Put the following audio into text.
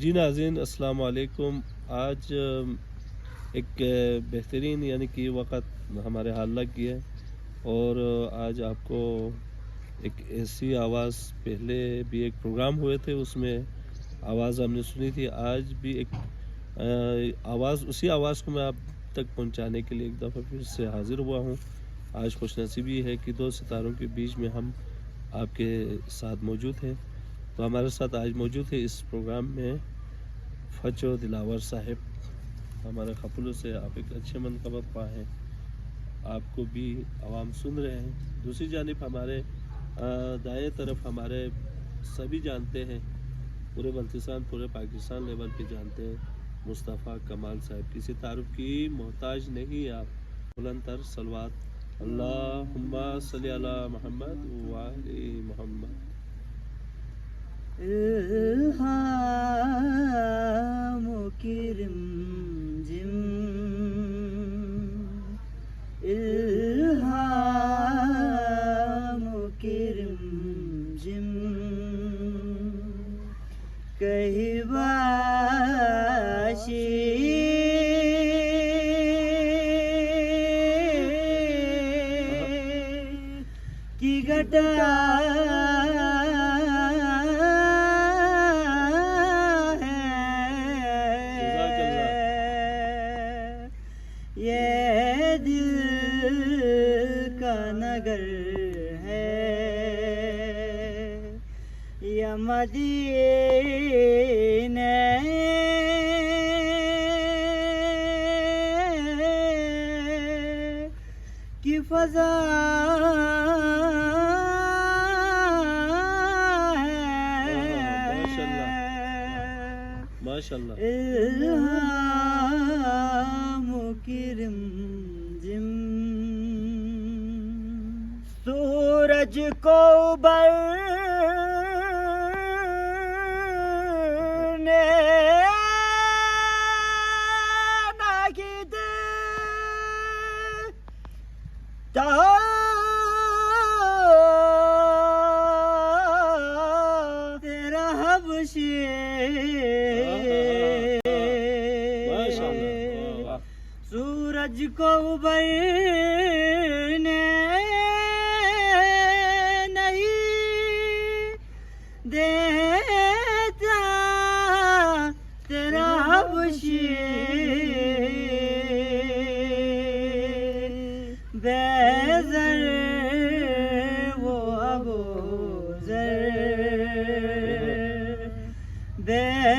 جی ناظرین السلام علیکم۔ آج ایک بہترین یعنی کہ وقت ہمارے حال لگ گیا ہے، اور آج آپ کو ایک ایسی آواز، پہلے بھی ایک پروگرام ہوئے تھے اس میں آواز ہم نے سنی تھی، آج بھی ایک آواز، اسی آواز کو میں آپ تک پہنچانے کے لیے ایک دفعہ پھر سے حاضر ہوا ہوں۔ آج خوش نصیبی ہے کہ دو ستاروں کے بیچ میں ہم آپ کے ساتھ موجود ہیں۔ تو ہمارے ساتھ آج موجود ہے اس پروگرام میں فچو دلاور صاحب، ہمارے خپلوں سے آپ ایک اچھے منقبت پا ہیں، آپ کو بھی عوام سن رہے ہیں۔ دوسری جانب ہمارے دائیں طرف ہمارے سبھی جانتے ہیں، پورے بلتستان پورے پاکستان لیول پہ جانتے ہیں، مصطفیٰ کمال صاحب، کسی تعارف کی محتاج نہیں آپ۔ بلند تر صلوات، اللہم صلی علی محمد وآل محمد۔ الہام کرم جم، الہام کرم جم، کہیں باشی کی گٹا نگر ہے یا مدینے کی فضا ماشاءاللہ۔ الہام کرم جم، سورج کو برنے ناگی دے تیرا حبشی سورج کو برنے دیتا تیرا حبشی